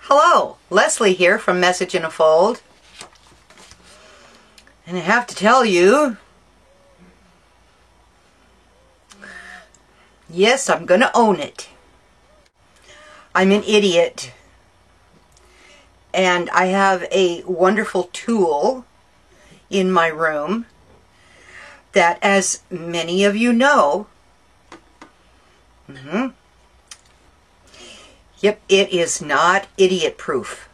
Hello, Leslie here from Message in a Fold. And I have to tell you, yes, I'm going to own it. I'm an idiot. And I have a wonderful tool in my room that, as many of you know, yep, it is not idiot proof.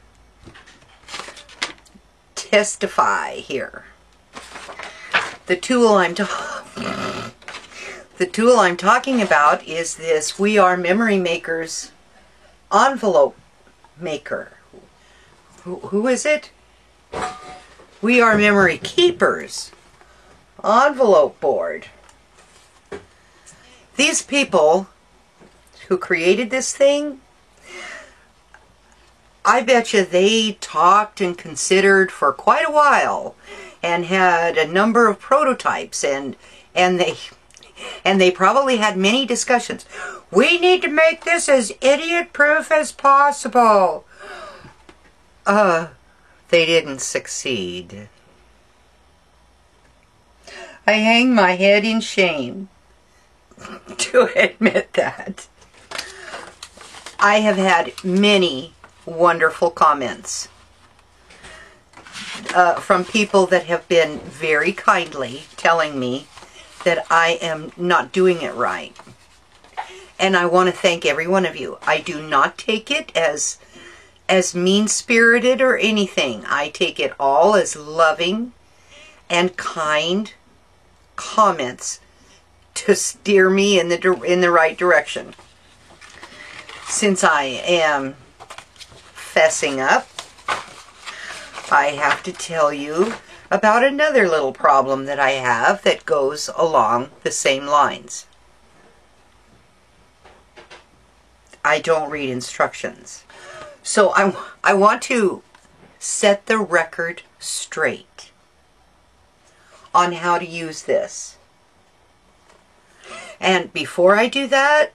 Testify here. The tool I'm talking about is this We Are Memory Maker's envelope maker. Who is it? We Are Memory Keepers envelope board. These people who created this thing, I bet you they talked and considered for quite a while and had a number of prototypes and they probably had many discussions. We need to make this as idiot proof as possible. They didn't succeed. I hang my head in shame to admit that. I have had many wonderful comments from people that have been very kindly telling me that I am not doing it right. And I want to thank every one of you. I do not take it as mean-spirited or anything. I take it all as loving and kind comments to steer me in the right direction. Since I am fessing up, I have to tell you about another little problem that I have that goes along the same lines. I don't read instructions. So I want to set the record straight on how to use this. And before I do that,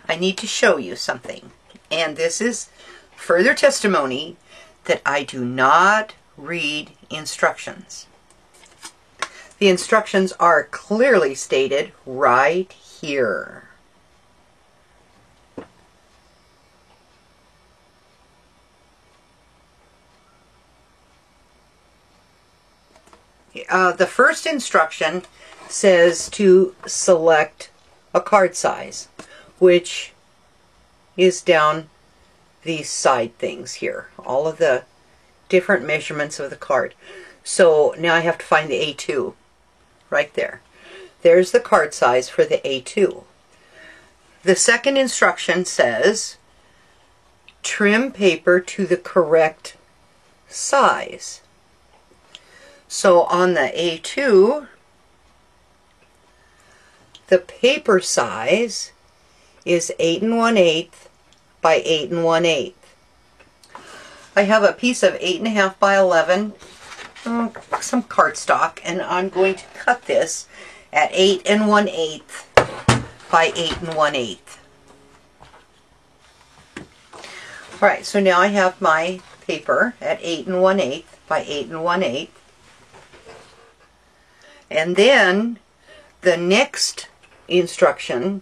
I need to show you something. And this is further testimony that I do not read instructions. The instructions are clearly stated right here. The first instruction says to select a card size, which is down these side things here, all of the different measurements of the card. So now I have to find the A2 right there. There's the card size for the A2. The second instruction says trim paper to the correct size. So on the A2, the paper size is 8 1/8 by 8 1/8. I have a piece of 8.5 by 11, some cardstock, and I'm going to cut this at 8 1/8 by 8 1/8. Alright, so now I have my paper at 8 1/8 by 8 1/8. And then the next instruction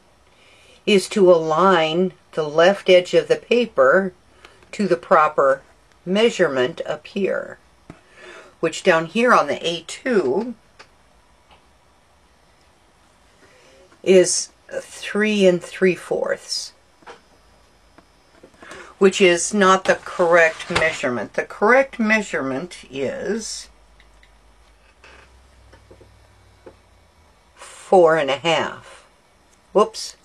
is to align the left edge of the paper to the proper measurement up here, which down here on the A2 is 3 3/4, which is not the correct measurement. The correct measurement is 4 1/2. Whoops.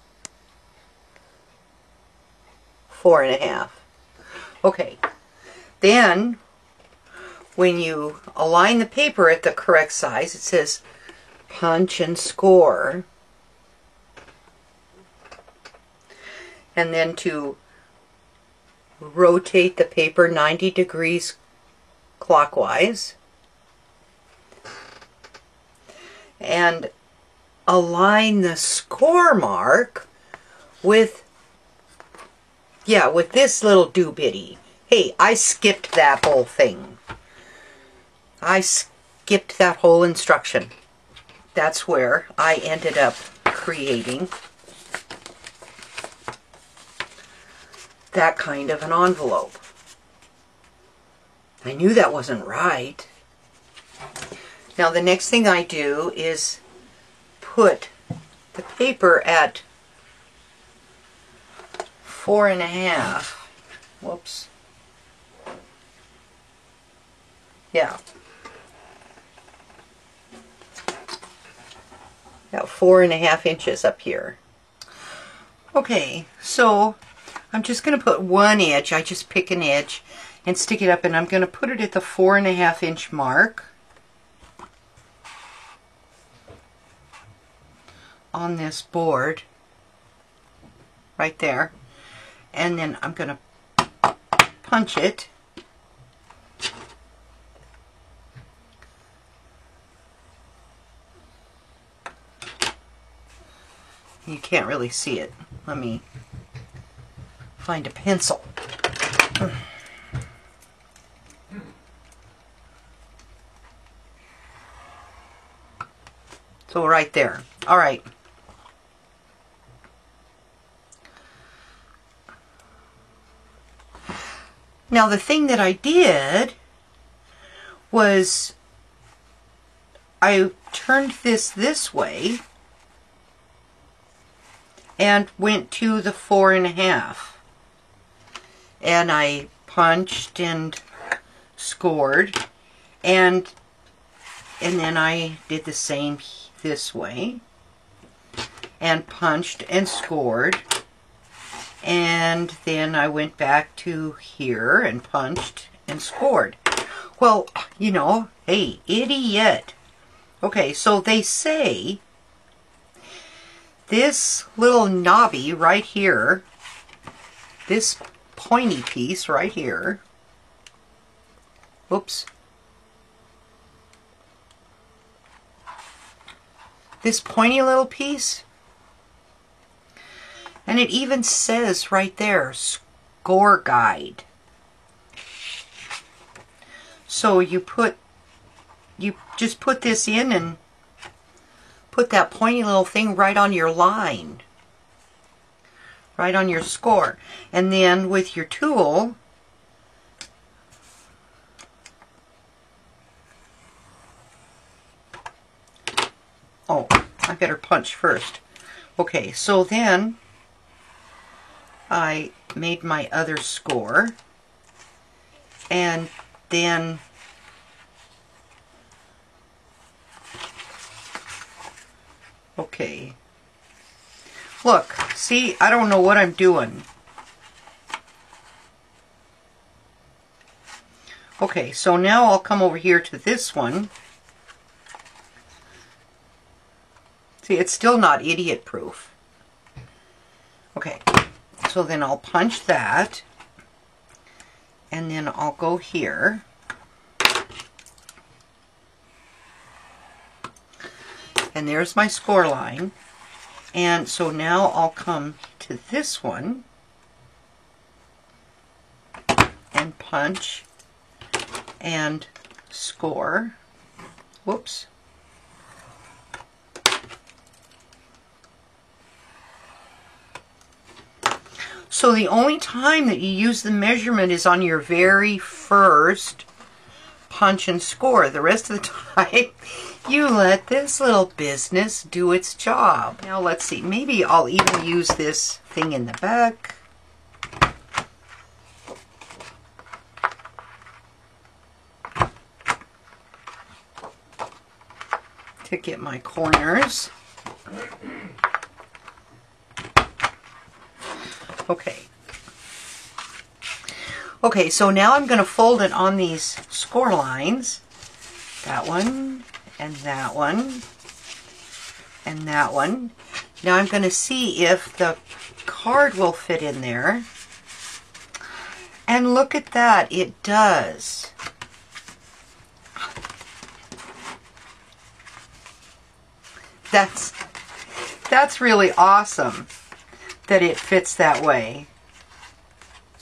4 1/2. Okay. Then, when you align the paper at the correct size, it says punch and score. And then to rotate the paper 90 degrees clockwise. And align the score mark with yeah, with this little doobitty. Hey, I skipped that whole thing. I skipped that whole instruction. That's where I ended up creating that kind of an envelope. I knew that wasn't right. Now the next thing I do is put the paper at 4.5. Whoops. Yeah. About 4.5 inches up here. Okay, so I'm just going to put one edge. I just pick an edge and stick it up, and I'm going to put it at the 4.5 inch mark on this board right there, and then I'm going to punch it. You can't really see it. Let me find a pencil. So right there. All right. Now the thing that I did was I turned this way and went to the 4.5, and I punched and scored, and then I did the same this way and punched and scored, and then I went back to here and punched and scored. Well, you know, hey, idiot. Okay, so they say this little knobby right here, this pointy piece right here, oops, this pointy little piece, and it even says right there, score guide. So you just put this in and put that pointy little thing right on your line, right on your score. And then with your tool, oh, I better punch first. Okay, so then I made my other score, and then okay, look, see, I don't know what I'm doing. Okay, so now I'll come over here to this one. See, it's still not idiot proof. Okay, so then I'll punch that, and then I'll go here, and there's my score line. And so now I'll come to this one and punch and score. Whoops. So the only time that you use the measurement is on your very first punch and score. The rest of the time, you let this little business do its job. Now let's see, maybe I'll even use this thing in the back. To get my corners. Okay. Okay, so now I'm going to fold it on these score lines. That one, and that one, and that one. Now I'm going to see if the card will fit in there. And look at that, it does. That's really awesome that it fits that way.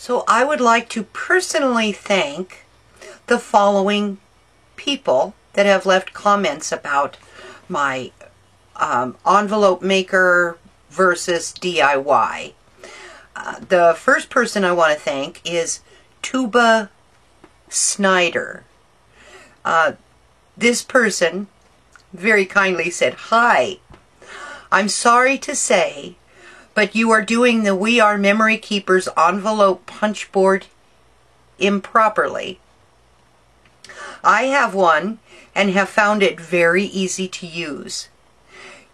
So I would like to personally thank the following people that have left comments about my envelope maker versus DIY. The first person I want to thank is Tuba Snyder. This person very kindly said, "Hi, I'm sorry to say, but you are doing the We Are Memory Keepers envelope punch board improperly. I have one and have found it very easy to use.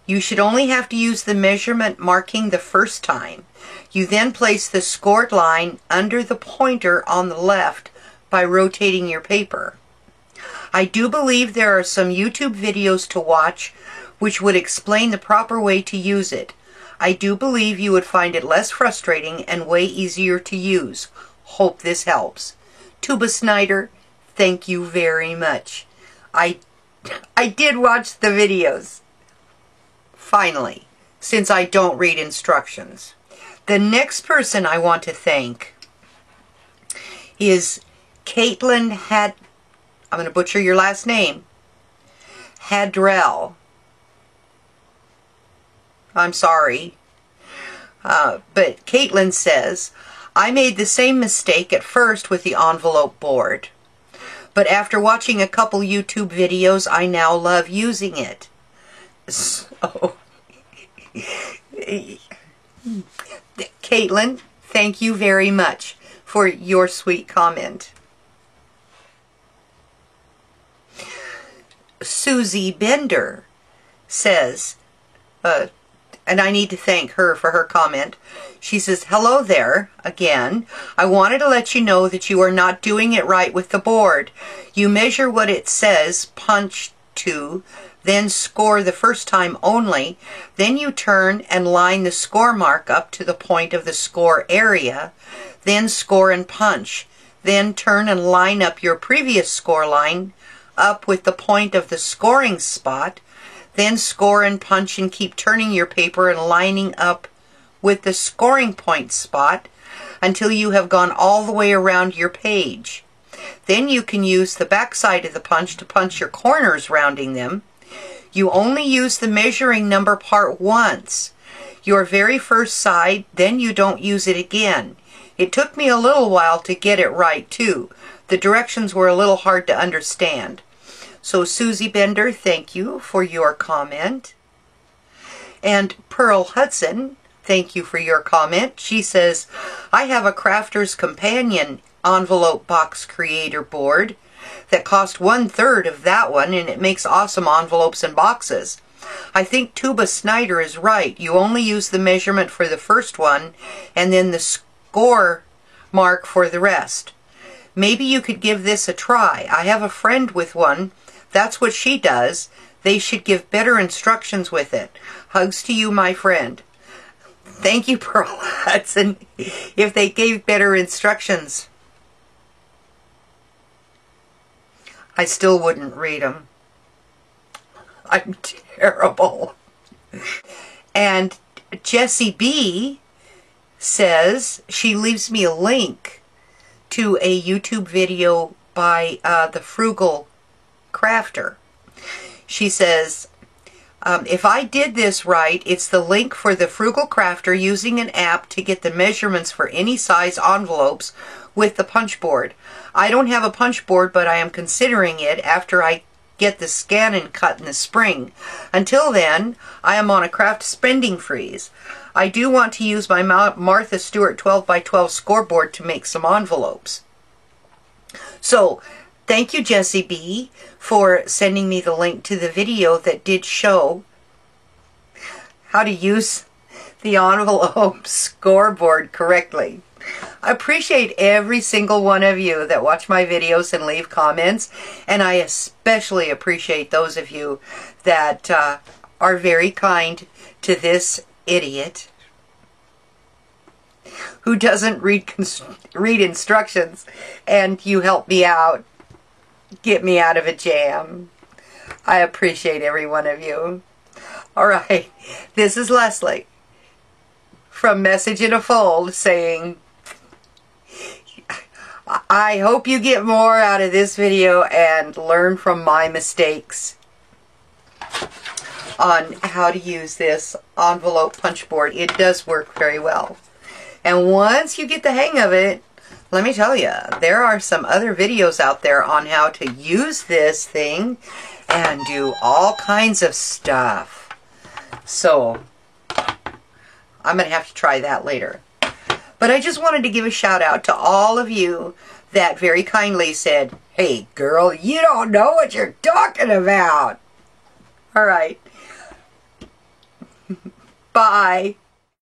You should only have to use the measurement marking the first time. You then place the scored line under the pointer on the left by rotating your paper. I do believe there are some YouTube videos to watch which would explain the proper way to use it. I do believe you would find it less frustrating and way easier to use. Hope this helps." Tuba Snyder, thank you very much. I did watch the videos. Finally, since I don't read instructions. The next person I want to thank is Caitlin I'm going to butcher your last name. Hadrell. I'm sorry. But Caitlin says, "I made the same mistake at first with the envelope board. But after watching a couple YouTube videos, I now love using it." So, Caitlin, thank you very much for your sweet comment. Susie Bender says, and I need to thank her for her comment. She says, "Hello there again. I wanted to let you know that you are not doing it right with the board. You measure what it says, punch to, then score the first time only. Then you turn and line the score mark up to the point of the score area. Then score and punch. Then turn and line up your previous score line up with the point of the scoring spot. Then score and punch and keep turning your paper and lining up with the scoring point spot until you have gone all the way around your page. Then you can use the back side of the punch to punch your corners, rounding them. You only use the measuring number part once, your very first side, then you don't use it again. It took me a little while to get it right too. The directions were a little hard to understand." So Susie Bender, thank you for your comment. And Pearl Hudson, thank you for your comment. She says, "I have a Crafter's Companion envelope box creator board that cost 1/3 of that one, and it makes awesome envelopes and boxes. I think Tuba Snyder is right. You only use the measurement for the first one and then the score mark for the rest. Maybe you could give this a try. I have a friend with one. That's what she does. They should give better instructions with it. Hugs to you, my friend." Thank you, Pearl Hudson. If they gave better instructions, I still wouldn't read them. I'm terrible. And Jessie B says she leaves me a link to a YouTube video by the Frugal Crafter. She says, "If I did this right, it's the link for the Frugal Crafter using an app to get the measurements for any size envelopes with the punch board. I don't have a punch board, but I am considering it after I get the scan cut in the spring. Until then, I am on a craft spending freeze. I do want to use my Martha Stewart 12x12 scoreboard to make some envelopes." So, thank you, Jessie B, for sending me the link to the video that did show how to use the envelope scoreboard correctly. I appreciate every single one of you that watch my videos and leave comments, and I especially appreciate those of you that are very kind to this idiot who doesn't read instructions, and you help me out, get me out of a jam. I appreciate every one of you. All right, this is Leslie from Message in a Fold saying, I hope you get more out of this video and learn from my mistakes on how to use this envelope punch board. It does work very well. And once you get the hang of it, let me tell you, there are some other videos out there on how to use this thing and do all kinds of stuff. So, I'm going to have to try that later. But I just wanted to give a shout out to all of you that very kindly said, "Hey girl, you don't know what you're talking about." All right. Bye.